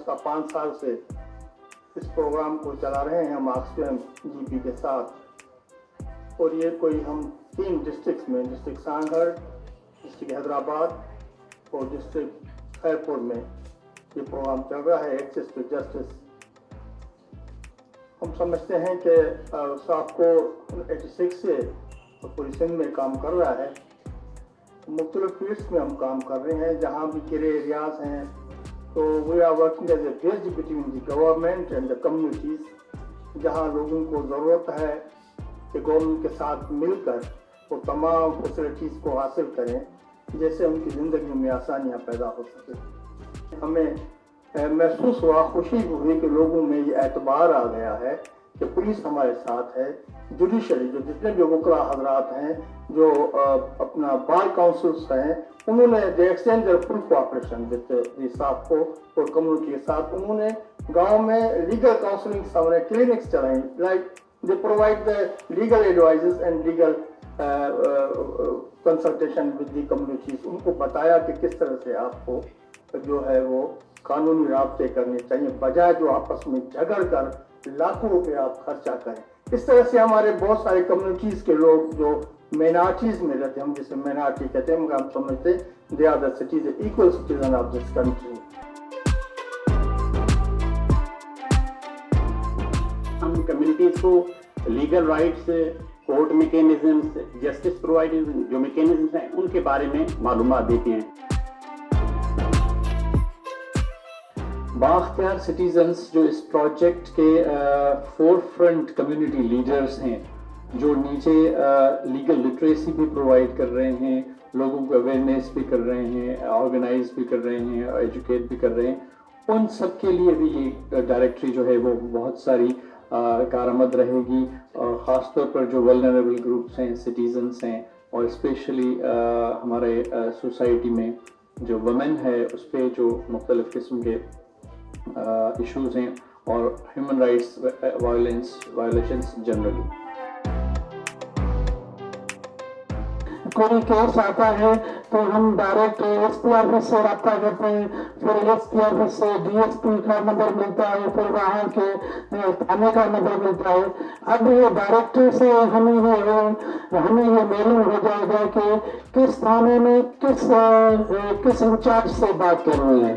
گزشتہ 5 سال سے اس پروگرام کو چلا رہے ہیں ہم آکسفیم جی پی کے ساتھ، اور یہ کوئی ہم 3 ڈسٹرکٹس میں، ڈسٹرکٹ سانگھر، ڈسٹرکٹ حیدرآباد اور ڈسٹرکٹ خیر پور میں یہ پروگرام چل رہا ہے، ایکسیس ٹو جسٹس۔ ہم سمجھتے ہیں کہ صاف کو 86 سے پوری سندھ میں کام کر رہا ہے، مختلف فیلڈس میں ہم کام کر رہے ہیں، جہاں بھی گرے ایریاز ہیں تو we are working as a bridge between the government and the communities, جہاں لوگوں کو ضرورت ہے کہ گورنمنٹ کے ساتھ مل کر وہ تمام فیسلٹیز کو حاصل کریں جیسے ان کی زندگیوں میں آسانیاں پیدا ہو سکے۔ ہمیں محسوس ہوا، خوشی ہوئی کہ لوگوں میں یہ اعتبار آ گیا ہے کہ پولیس ہمارے ساتھ ہے، جوڈیشری جو جتنے بھی وکلاء حضرات ہیں، جو اپنا بار کاؤنسلس ہیں، انہوں نے they extend their full cooperation with the صاف کو اور کمیونٹی کے ساتھ۔ انہوں نے گاؤں میں لیگل کاؤنسلنگ ہمارے کلینکس چلائیں، like they provide the legal advices and legal consultation with the communities. ان کو بتایا کہ کس طرح سے آپ کو جو ہے وہ قانونی رابطے کرنے چاہیے، بجائے جو آپس میں جھگڑ کر لاکھوں روپے آپ خرچہ کریں۔ اس طرح سے ہمارے بہت سارے کمیونٹیز کے لوگ جو مینارٹیز میں رہتے ہیں، ہم جسے مینارٹی کہتے ہیں، مگر ہم سمجھتے ہیں they are the citizen, equal citizen of this country. ہم کمیونٹیز کو legal rights, court mechanisms, justice providing جو میکینزمز ہیں ان کے بارے میں معلومات دیتے ہیں۔ بااختیار سٹیزنز جو اس پروجیکٹ کے فور فرنٹ کمیونٹی لیڈرز ہیں، جو نیچے لیگل لٹریسی بھی پرووائڈ کر رہے ہیں، لوگوں کو اویئرنیس بھی کر رہے ہیں، آرگنائز بھی کر رہے ہیں، ایجوکیٹ بھی کر رہے ہیں، ان سب کے لیے بھی یہ ڈائریکٹری جو ہے وہ بہت ساری کارآمد رہے گی، اور خاص طور پر جو ولنریبل گروپس ہیں، سٹیزنز ہیں، اور اسپیشلی ہمارے سوسائٹی میں جو ویمن ہے اس پہ جو مختلف قسم کے ایشوز ہیں، اور ہیومن رائٹس وائلیشنس جنرلی۔ کوئی کیس آتا ہے تو ہم ڈائریکٹ ایس پی آفس سے رابطہ کرتے ہیں، پھر ایس پی آفس سے ڈی ایس پی کا نمبر ملتا ہے، پھر وہاں کے تھانے کا نمبر ملتا ہے۔ اب یہ ڈائریکٹری سے ہمیں یہ معلوم ہو جائے گا کہ کس تھانے میں کس انچارج سے بات کرنی ہے۔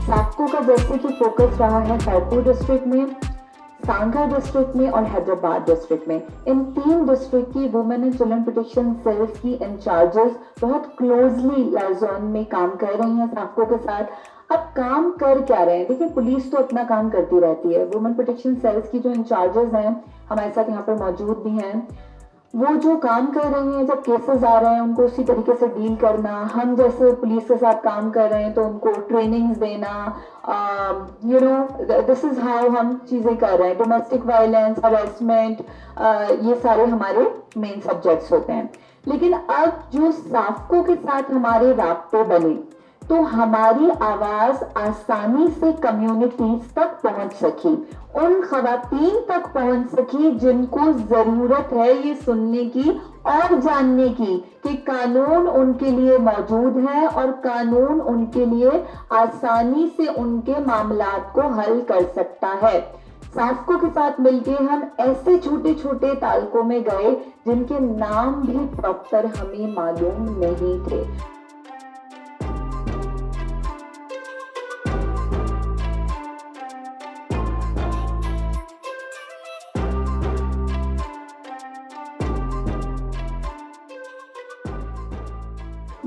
سافکو کا جیسے کہ فوکس رہا ہے خیرپور ڈسٹرکٹ میں، سانگھر ڈسٹرکٹ میں اور حیدرآباد ڈسٹرکٹ میں، ان 3 ڈسٹرکٹ کی women and children protection cells کی انچارجز بہت کلوزلی لائزون میں کام کر رہی ہیں سافکو کے ساتھ۔ اب کام کر کیا رہے ہیں؟ دیکھیں، پولیس تو اپنا کام کرتی رہتی ہے، وومن پروٹیکشن سیلز کی جو انچارجز ہیں ہمارے ساتھ یہاں پر موجود بھی ہیں، وہ جو کام کر رہی ہیں، جب کیسز آ رہے ہیں ان کو اسی طریقے سے ڈیل کرنا، ہم جیسے پولیس کے ساتھ کام کر رہے ہیں تو ان کو ٹریننگز دینا، دس از ہاؤ ہم چیزیں کر رہے ہیں۔ ڈومیسٹک وائلنس، ہراسمنٹ، یہ سارے ہمارے مین سبجیکٹس ہوتے ہیں۔ لیکن اب جو سافکو کے ساتھ ہمارے رابطے بنے تو ہماری آواز آسانی سے کمیونٹیز تک پہنچ سکی، ان خواتین تک پہنچ سکی جن کو ضرورت ہے یہ سننے کی اور جاننے کی کہ قانون ان کے لیے موجود ہے اور قانون ان کے لیے آسانی سے ان کے معاملات کو حل کر سکتا ہے۔ سافکو کے ساتھ مل کے ہم ایسے چھوٹے چھوٹے تعلقوں میں گئے جن کے نام بھی پراپر ہمیں معلوم نہیں تھے۔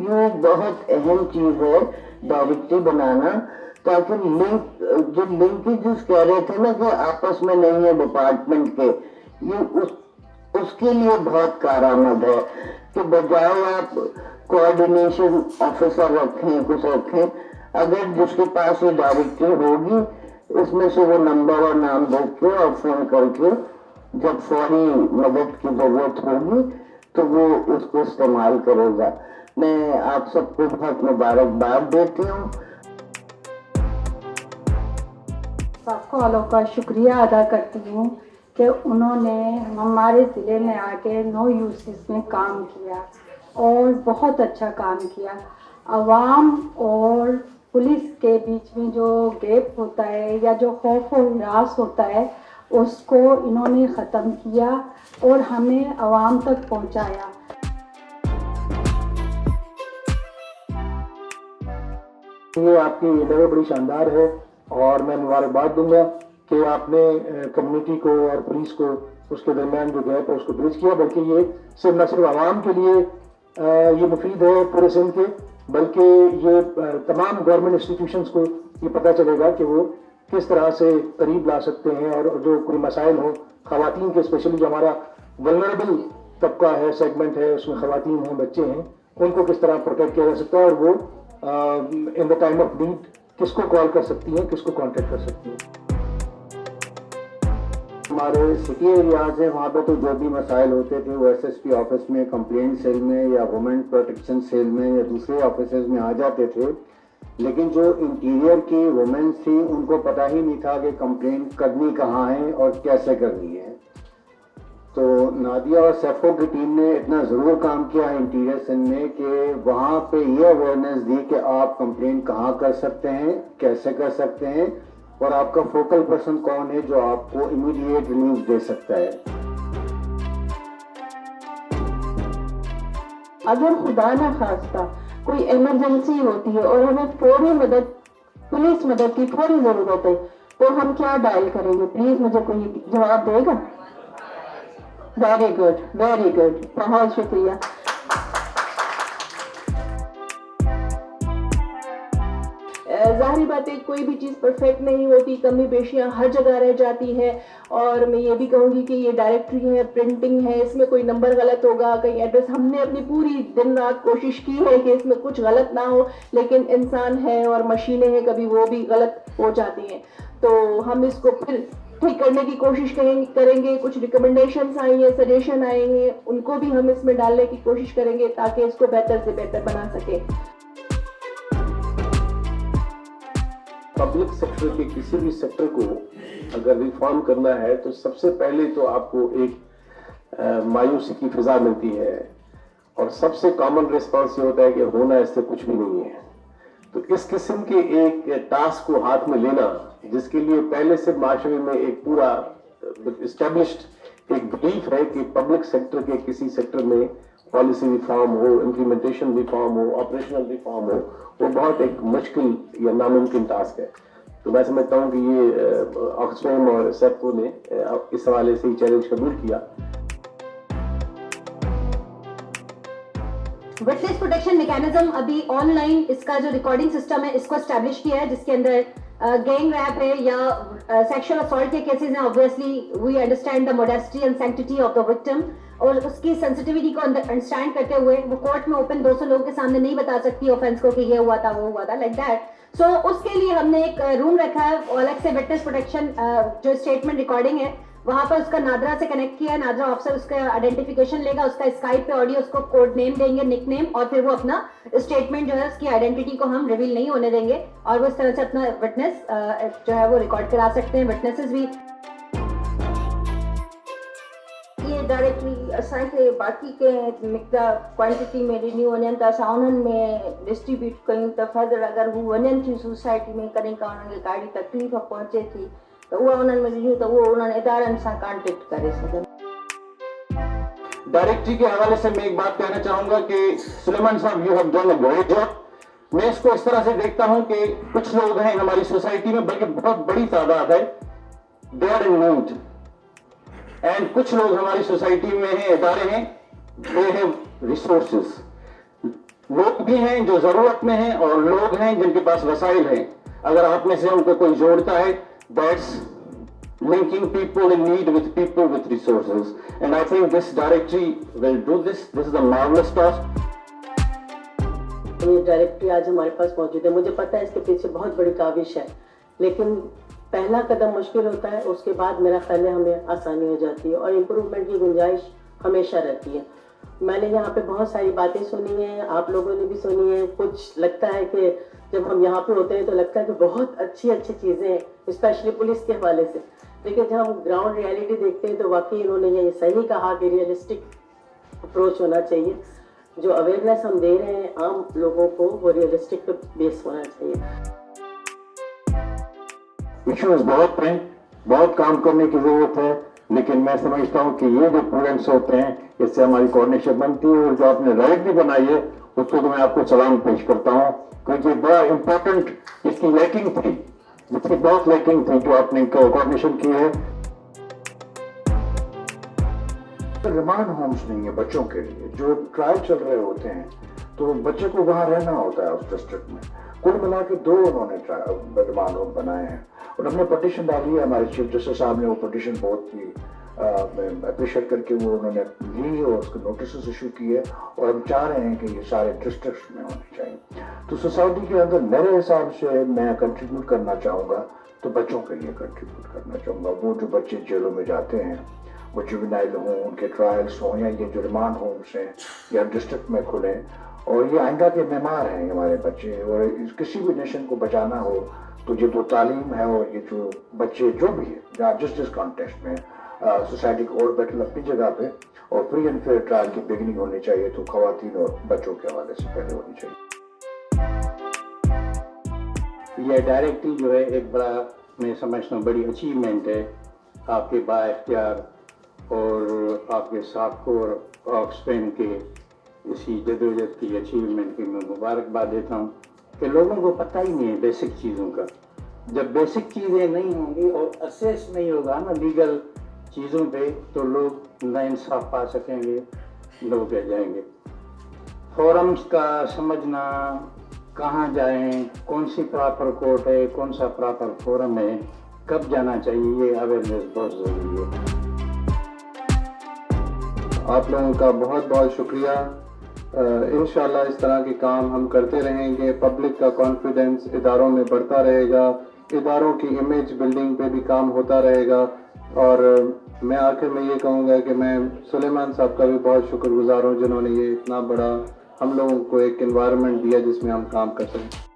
یہ ایک بہت اہم چیز ہے ڈائریکٹری بنانا، تاکہ لنکیجز کہہ رہے تھے نا کہ آپس میں نہیں ہے ڈپارٹمنٹ کے، یہ اس کے لیے بہت کارآمد ہے کہ بجائے آپ کوآرڈینیشن آفیسر رکھیں، کچھ رکھیں، اگر جس کے پاس یہ ڈائریکٹری ہوگی اس میں سے وہ نمبر اور نام دیکھ کے اور فون کر کے جب فوری مدد کی ضرورت ہوگی تو وہ اس کو استعمال کرے گا۔ میں آپ سب کو بہت مبارکباد دیتی ہوں۔ سافکو والوں کا شکریہ ادا کرتی ہوں کہ انہوں نے ہمارے ضلع میں آ کے نو یوسز میں کام کیا اور بہت اچھا کام کیا۔ आवाम और पुलिस के बीच में जो गैप होता है या जो खौफ और हिरास होता है उसको इन्होंने ख़त्म किया और हमें आवाम तक पहुंचाया। ये आपकी इदारे बड़ी शानदार है और मैं मुबारकबाद दूंगा कि आपने कम्युनिटी को और पुलिस को उसके दरमियान जो गैप है उसको ब्रिज किया, बल्कि ये सिर्फ न सिर्फ आवाम के लिए ये मुफीद है पूरे सिंध के, बल्कि ये तमाम गवर्नमेंट इंस्टीट्यूशंस को ये पता चलेगा कि वो किस तरह से करीब ला सकते हैं और जो कोई मसाइल हो खवातीन के, स्पेशली जो हमारा वल्नरेबल तबका है, सेगमेंट है, उसमें खवातीन हैं, बच्चे हैं, उनको किस तरह प्रोटेक्ट किया जा सकता है और वो in the time of need किसको कॉल कर सकती हैं, किसको कांटेक्ट कर सकती हैं। हमारे सिटी एरियाज है वहाँ पे तो जो भी मसाइल होते थे वो एसएसपी ऑफिस में, कंप्लेंट सेल में या वुमेन प्रोटेक्शन सेल में या दूसरे ऑफिसेज में आ जाते थे, लेकिन जो इंटीरियर की वुमेन्स थी उनको पता ही नहीं था कि कंप्लेंट करनी कहाँ है और कैसे करनी है। तो नादिया और सैफो की टीम ने इतना ज़रूर काम किया है इंटीरियर सिंध में कि वहाँ पे ये अवेयरनेस दी कि आप कंप्लेंट कहाँ कर सकते हैं, कैसे कर सकते हैं और आपका फोकल पर्सन कौन है जो आपको इमीडिएट रिलीफ दे सकता है। अगर खुदा ना खास्ता कोई इमरजेंसी होती है और हमें फौरी मदद, पुलिस मदद की फौरी जरूरत है, तो हम क्या डायल करेंगे? प्लीज मुझे कोई जवाब देगा? वेरी गुड, वेरी गुड, बहुत शुक्रिया। ज़ाहिर बात है कोई भी चीज़ परफेक्ट नहीं होती, कमी पेशियाँ हर जगह रह जाती है। और मैं ये भी कहूँगी कि ये डायरेक्टरी है, प्रिंटिंग है, इसमें कोई नंबर गलत होगा, कहीं एड्रेस, हमने अपनी पूरी दिन रात कोशिश की है कि इसमें कुछ गलत ना हो, लेकिन इंसान है और मशीनें हैं, कभी वो भी गलत हो जाती हैं। तो हम इसको फिर ठीक करने की कोशिश करेंगे। कुछ रिकमेंडेशंस आई हैं, सजेशन आए हैं, उनको भी हम इसमें डालने की कोशिश करेंगे ताकि इसको बेहतर से बेहतर बना सके। पब्लिक सेक्टर के किसी भी सेक्टर को अगर रिफॉर्म करना है तो सबसे पहले तो आपको एक मायूसी की फिजा मिलती है और सबसे कॉमन रिस्पांस ये होता है कि होना इससे कुछ भी नहीं है। तो इस किस्म के एक टास्क को हाथ में लेना, जिसके लिए पहले से माशरे में एक पूरा एस्टेब्लिश्ड एक बिलीफ है कि पब्लिक सेक्टर के किसी सेक्टर में पॉलिसी रिफॉर्म हो, इम्प्लीमेंटेशन रिफॉर्म हो, ऑपरेशनल रिफॉर्म हो, वो बहुत एक मुश्किल या नामुमकिन टास्क है। तो मैं समझता हूँ कि ये ऑक्सफैम और सेप्को ने इस हवाले से ही चैलेंज कबूल किया। विटनेस प्रोटेक्शन मैकेनिज्म अभी ऑनलाइन इसका जो रिकॉर्डिंग सिस्टम है इसको एस्टैब्लिश किया है, जिसके अंदर गैंग रैप है या सेक्सुअल असॉल्ट के केसेस हैं। Obviously we understand the modesty and sanctity of the victim, और उसकी सेंसिटिविटी को अंडरस्टैंड करते हुए वो कोर्ट में ओपन 200 लोगों के सामने नहीं बता सकती ऑफेंस को कि ये हुआ था, वो हुआ था, लाइक दैट। सो उसके लिए हमने एक रूम रखा है अलग से, विटनेस प्रोटेक्शन जो स्टेटमेंट रिकॉर्डिंग है वहां पर उसका नादरा से कनेक्ट किया है। नादरा ऑफिसर उसका आइडेंटिफिकेशन लेगा, उसका स्काइप पे ऑडियो, उसको कोड नेम देंगे, निक नेम, और फिर वो अपना स्टेटमेंट जो है उसकी आइडेंटिटी को हम रिवील नहीं होने देंगे और वो इस तरह से अपना विटनेस जो है वो रिकॉर्ड करा सकते हैं। विटनेसेस भी ये डायरेक्टली असांखे बाक़ी के मिक़दार क्वांटिटी में ॾिनियूं वञनि त असां उन्हनि में डिस्ट्रीब्यूट कयूं त फर्दर अगरि हू वञनि थियूं सोसाइटी में, कॾहिं का उन्हनि खे काड़ी तकलीफ़ पहुचे थी तो उहा उन्हनि में ॾिनियूं त उहो उन्हनि इदारनि सां कॉन्टेक्ट करे सघनि। डायरेक्टरी के हवाले से मैं एक बात कहना चाहूंगा कि सुलेमान साहब, you have done a great job. मैं इसको इस तरह से देखता हूं कि कुछ लोग हैं हमारी सोसाइटी में, बल्कि बहुत बड़ी तादाद है, they are in need, and कुछ लोग हमारी सोसाइटी में हैं, इदारे हैं, दे हैव रिसोर्सेस। लोग भी हैं जो जरूरत में हैं और लोग हैं जिनके पास वसाइल हैं। अगर आप में से उनको कोई जोड़ता है, that's linking people in need with people with resources, and I think this directory will do this. This is a marvelous task. ये डायरेक्टरी आज हमारे पास मौजूद है। मुझे पता है इसके पीछे बहुत बड़ी काविश है, लेकिन पहला कदम मुश्किल होता है, उसके बाद मेरा ख्याल है हमें आसानी हो जाती है और इम्प्रूवमेंट की गुंजाइश हमेशा रहती है। मैंने यहाँ पे बहुत सारी बातें सुनी हैं, आप लोगों ने भी सुनी है। कुछ लगता है कि जब हम यहाँ पे होते हैं तो लगता है कि बहुत अच्छी अच्छी चीज़ें हैं, स्पेशली पुलिस के हवाले से, लेकिन जब हम ग्राउंड रियलिटी देखते हैं तो वाकई इन्होंने ये सही कहा कि रियलिस्टिक अप्रोच होना चाहिए। जो अवेयरनेस हम दे रहे हैं आम लोगों को वो रियलिस्टिक पे बेस होना चाहिए। इश्यूज बहुत हैं, बहुत काम करने की जरूरत है, लेकिन मैं समझता हूँ कि ये जो प्रूडेंस होते हैं इससे हमारी कोऑर्डिनेशन बनती है, और जो आपने राइट भी बनाई है उसको तो मैं आपको सलाम पेश करता हूँ, क्योंकि बड़ा इम्पोर्टेंट इसकी लैकिंग थी, जिसकी बहुत लैकिंग थी जो आपने कोऑर्डिनेशन की है। रिमांड होम्स नहीं है बच्चों के लिए, जो ट्रायल चल रहे होते हैं तो बच्चे को वहां रहना होता है उस डिस्ट्रिक्ट में। कुल मिला के 2 उन्होंने रिमांड होम बनाए हैं, और हमने पटिशन डाली है, हमारे चीफ जस्टिस साहब ने वो पटिशन बहुत ही अप्रिशिएट करके वो उन्होंने ली और उसके नोटिस इशू किए, और हम चाह रहे हैं कि ये सारे डिस्ट्रिक्ट में होने चाहिए। तो सोसाइटी के अंदर मेरे हिसाब से मैं कंट्रीब्यूट करना चाहूँगा तो बच्चों के लिए कंट्रीब्यूट करना चाहूँगा। वो जो बच्चे जेलों में जाते हैं, वो जुवेनाइल हों, उनके ट्रायल्स हों, या ये जो रिमांड होम्स हैं या डिस्ट्रिक्ट में खुलें, और ये आइंदा के बीमार हैं हमारे बच्चे, और किसी भी नेशन को बचाना हो तो ये जो तालीम है और ये जो बच्चे जो भी है जहाँ जिस कॉन्टेक्स्ट में सोसाइटी को और बेटर अपनी जगह पे और फ्री एंड फेयर ट्रायल की बिगिनिंग होनी चाहिए, तो खवातीन और बच्चों के हवाले से पहले होनी चाहिए। यह डायरेक्टली जो है एक बड़ा, मैं समझता हूँ बड़ी अचीवमेंट है आपके बाइख्तियार और आपके साफको और ऑक्सफैम के इसी जदोजहद की अचीवमेंट की मैं मुबारकबाद देता हूँ कि लोगों को पता ही नहीं है बेसिक चीज़ों का। जब बेसिक चीज़ें नहीं होंगी और असेस नहीं होगा ना लीगल चीज़ों पे, तो लोग नाइंसाफ पा सकेंगे, लोग रह जाएंगे। फोरम्स का समझना, कहाँ जाएं, कौन सी प्रॉपर कोर्ट है, कौन सा प्रॉपर फोरम है, कब जाना चाहिए, ये अवेयरनेस बहुत ज़रूरी है। आप लोगों का बहुत बहुत शुक्रिया। इंशाल्लाह इस तरह के काम हम करते रहेंगे, पब्लिक का कॉन्फिडेंस इदारों में बढ़ता रहेगा, इदारों की इमेज बिल्डिंग पे भी काम होता रहेगा। और मैं आखिर में ये कहूँगा कि मैं सुलेमान साहब का भी बहुत शुक्रगुजार हूँ जिन्होंने ये इतना बड़ा हम लोगों को एक एनवायरनमेंट दिया जिसमें हम काम कर सकें।